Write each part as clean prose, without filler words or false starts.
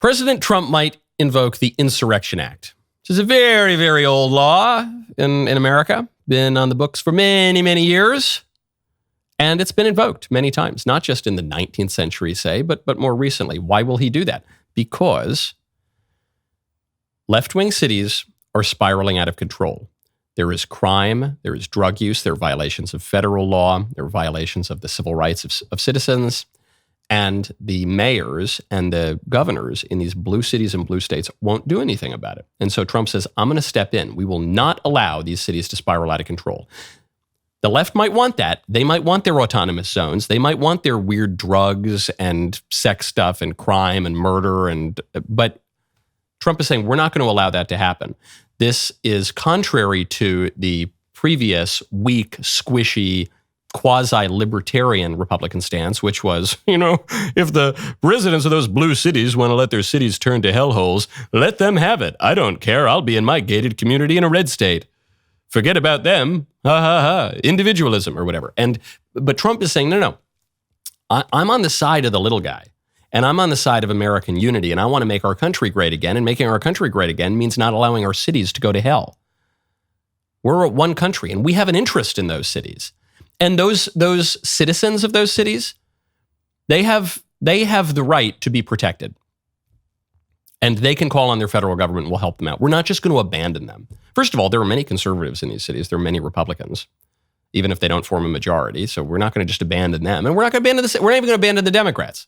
President Trump might invoke the Insurrection Act, which is a very, very old law in America, been on the books for many, many years. And it's been invoked many times, not just in the 19th century, say, but more recently. Why will he do that? Because left-wing cities are spiraling out of control. There is crime, there is drug use, there are violations of federal law, there are violations of the civil rights of citizens, and the mayors and the governors in these blue cities and blue states won't do anything about it. And so Trump says, I'm going to step in. We will not allow these cities to spiral out of control. The left might want that. They might want their autonomous zones. They might want their weird drugs and sex stuff and crime and murder. But Trump is saying, we're not going to allow that to happen. This is contrary to the previous weak, squishy, quasi-libertarian Republican stance, which was, if the residents of those blue cities want to let their cities turn to hellholes, let them have it. I don't care. I'll be in my gated community in a red state. Forget about them. Ha, ha, ha. Individualism or whatever. But Trump is saying, no. I'm on the side of the little guy. And I'm on the side of American unity, and I want to make our country great again. And making our country great again means not allowing our cities to go to hell. We're one country, and we have an interest in those cities. And those citizens of those cities, they have the right to be protected. And they can call on their federal government and we'll help them out. We're not just going to abandon them. First of all, there are many conservatives in these cities. There are many Republicans, even if they don't form a majority. So we're not going to just abandon them. And we're not going to abandon we're not even going to abandon the Democrats.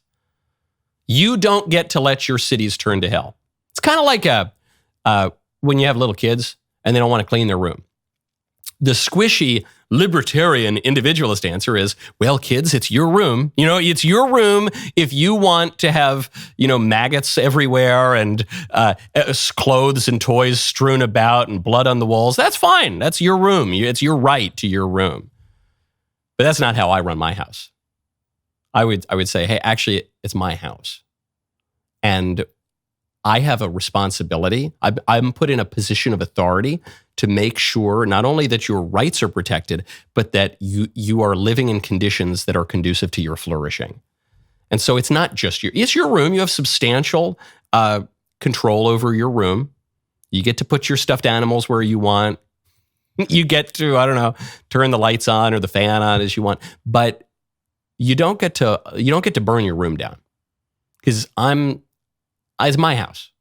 You don't get to let your cities turn to hell. It's kind of like when you have little kids and they don't want to clean their room. The squishy libertarian individualist answer is, well, kids, it's your room. It's your room if you want to have, maggots everywhere and clothes and toys strewn about and blood on the walls. That's fine. That's your room. It's your right to your room. But that's not how I run my house. I would say, hey, actually, it's my house. And I have a responsibility. I'm put in a position of authority to make sure not only that your rights are protected, but that you are living in conditions that are conducive to your flourishing. And so it's not just it's your room. You have substantial control over your room. You get to put your stuffed animals where you want. You get to, turn the lights on or the fan on as you want. But you don't get to burn your room down, because it's my house.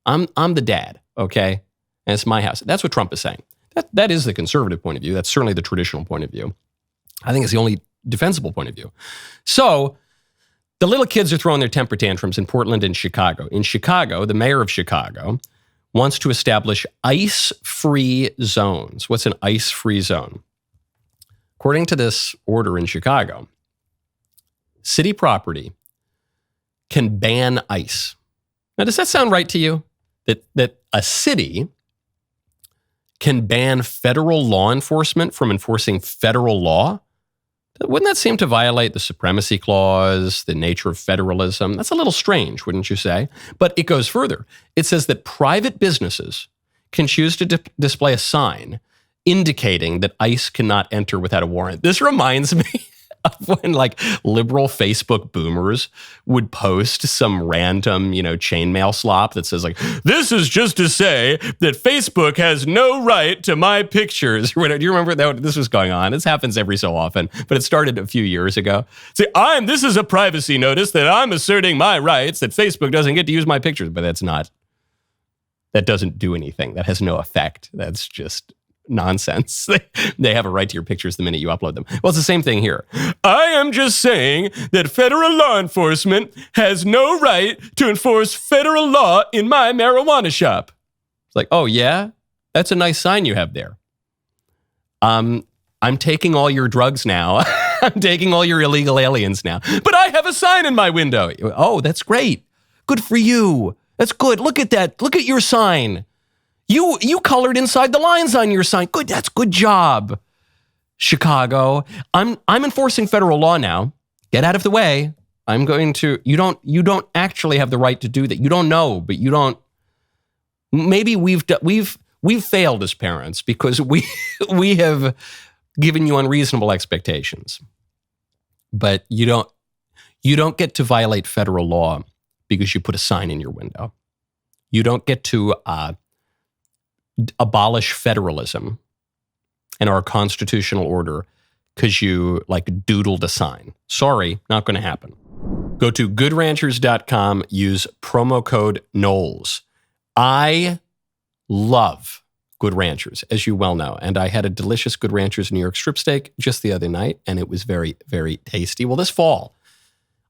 I'm the dad, okay? And it's my house. That's what Trump is saying. That is the conservative point of view. That's certainly the traditional point of view. I think it's the only defensible point of view. So the little kids are throwing their temper tantrums in Portland and Chicago. In Chicago, the mayor of Chicago wants to establish ice-free zones. What's an ice-free zone? According to this order in Chicago, city property can ban ice. Now, does that sound right to you? That a city can ban federal law enforcement from enforcing federal law? Wouldn't that seem to violate the supremacy clause, the nature of federalism? That's a little strange, wouldn't you say? But it goes further. It says that private businesses can choose to display a sign indicating that ICE cannot enter without a warrant. This reminds me of when liberal Facebook boomers would post some random, chainmail slop that says this is just to say that Facebook has no right to my pictures. Do you remember that this was going on? This happens every so often, but it started a few years ago. See, this is a privacy notice that I'm asserting my rights, that Facebook doesn't get to use my pictures, but that doesn't do anything. That has no effect. That's just nonsense. They have a right to your pictures the minute you upload them. Well, it's the same thing here. I am just saying that federal law enforcement has no right to enforce federal law in my marijuana shop. It's oh yeah? That's a nice sign you have there. I'm taking all your drugs now. I'm taking all your illegal aliens now. But I have a sign in my window. Oh, that's great. Good for you. That's good. Look at that. Look at your sign. You colored inside the lines on your sign. Good, that's good job, Chicago. I'm enforcing federal law now. Get out of the way. I'm going to. You don't actually have the right to do that. You don't know, but you don't. Maybe we've failed as parents because we have given you unreasonable expectations. But you don't get to violate federal law because you put a sign in your window. You don't get to abolish federalism and our constitutional order because you doodled a sign. Sorry, not going to happen. Go to goodranchers.com, use promo code Knowles. I love Good Ranchers, as you well know, and I had a delicious Good Ranchers New York strip steak just the other night, and it was very, very tasty. Well, this fall,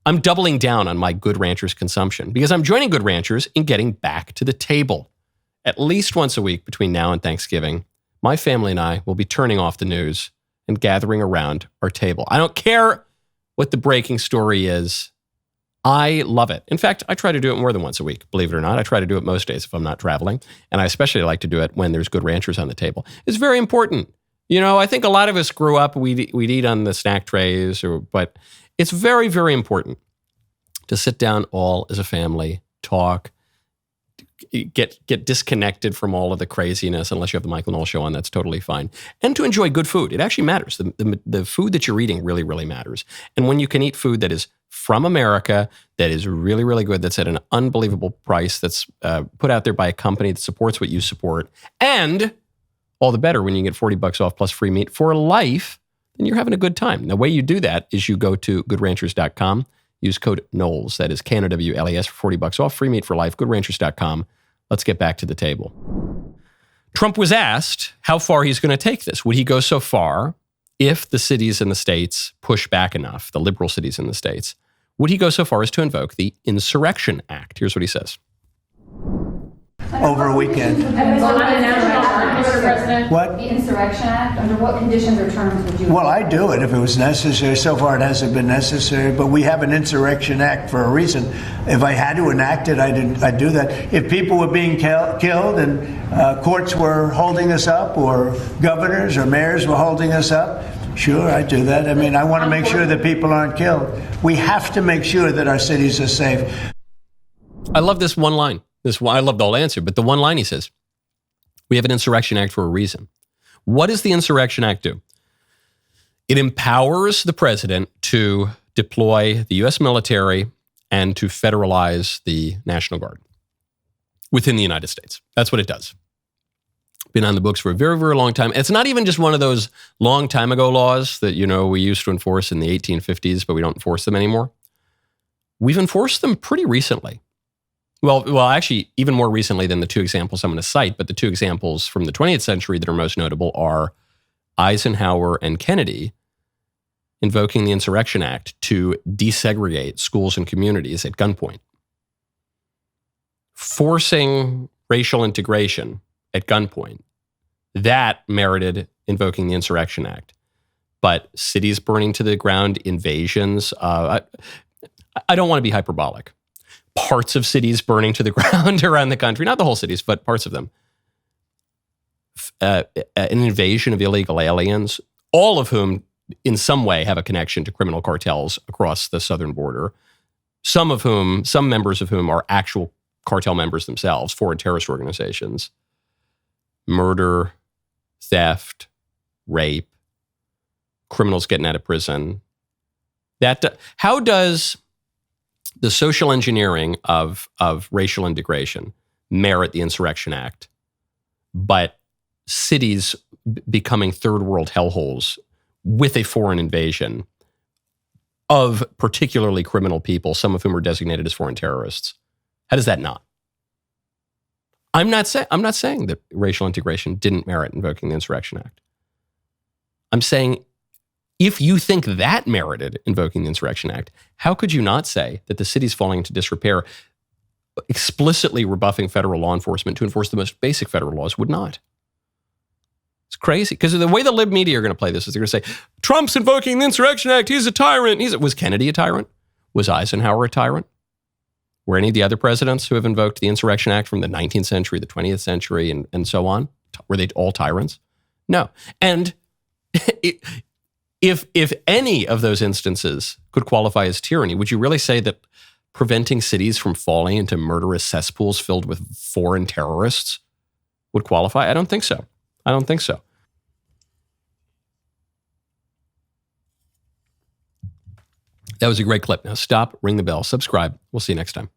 I'm doubling down on my Good Ranchers consumption because I'm joining Good Ranchers in getting back to the table. At least once a week between now and Thanksgiving, my family and I will be turning off the news and gathering around our table. I don't care what the breaking story is. I love it. In fact, I try to do it more than once a week, believe it or not. I try to do it most days if I'm not traveling. And I especially like to do it when there's Good Ranchers on the table. It's very important. I think a lot of us grew up, we'd eat on the snack trays, but it's very, very important to sit down all as a family, talk, get disconnected from all of the craziness, unless you have the Michael Knowles Show on, that's totally fine. And to enjoy good food. It actually matters. The food that you're eating really, really matters. And when you can eat food that is from America, that is really, really good, that's at an unbelievable price, that's put out there by a company that supports what you support, and all the better when you get $40 off plus free meat for life, then you're having a good time. The way you do that is you go to goodranchers.com, use code Knowles, that is KNOWLES, for $40 off, free meat for life, goodranchers.com. Let's get back to the table. Trump was asked how far he's going to take this. Would he go so far if the cities in the states push back enough, the liberal cities in the states? Would he go so far as to invoke the Insurrection Act? Here's what he says. Over a weekend. What? The Insurrection Act, under what conditions or terms would you? Well, I do it if it was necessary. So far, it hasn't been necessary, but we have an Insurrection Act for a reason. If I had to enact it, I'd do that. If people were being killed and courts were holding us up, or governors or mayors were holding us up, sure, I'd do that. I mean, I want to make sure that people aren't killed. We have to make sure that our cities are safe. I love this one line. I love the whole answer, but the one line he says, we have an Insurrection Act for a reason. What does the Insurrection Act do? It empowers the president to deploy the U.S. military and to federalize the National Guard within the United States. That's what it does. Been on the books for a very, very long time. It's not even just one of those long time ago laws that, we used to enforce in the 1850s, but we don't enforce them anymore. We've enforced them pretty recently. Well, actually, even more recently than the two examples I'm going to cite, but the two examples from the 20th century that are most notable are Eisenhower and Kennedy invoking the Insurrection Act to desegregate schools and communities at gunpoint, forcing racial integration at gunpoint. That merited invoking the Insurrection Act. But cities burning to the ground, invasions, I don't want to be hyperbolic. Parts of cities burning to the ground around the country, not the whole cities, but parts of them. An invasion of illegal aliens, all of whom in some way have a connection to criminal cartels across the southern border, some members of whom are actual cartel members themselves, foreign terrorist organizations. Murder, theft, rape, criminals getting out of prison. How does the social engineering of racial integration merit the Insurrection Act, but cities becoming third world hellholes with a foreign invasion of particularly criminal people, some of whom are designated as foreign terrorists? How does that not? I'm not saying that racial integration didn't merit invoking the Insurrection Act. I'm saying if you think that merited invoking the Insurrection Act, how could you not say that the cities falling into disrepair, explicitly rebuffing federal law enforcement to enforce the most basic federal laws, would not? It's crazy. Because the way the lib media are going to play this is they're going to say, Trump's invoking the Insurrection Act, he's a tyrant. Was Kennedy a tyrant? Was Eisenhower a tyrant? Were any of the other presidents who have invoked the Insurrection Act from the 19th century, the 20th century, and so on, were they all tyrants? No. And if any of those instances could qualify as tyranny, would you really say that preventing cities from falling into murderous cesspools filled with foreign terrorists would qualify? I don't think so. That was a great clip. Now stop, ring the bell, subscribe. We'll see you next time.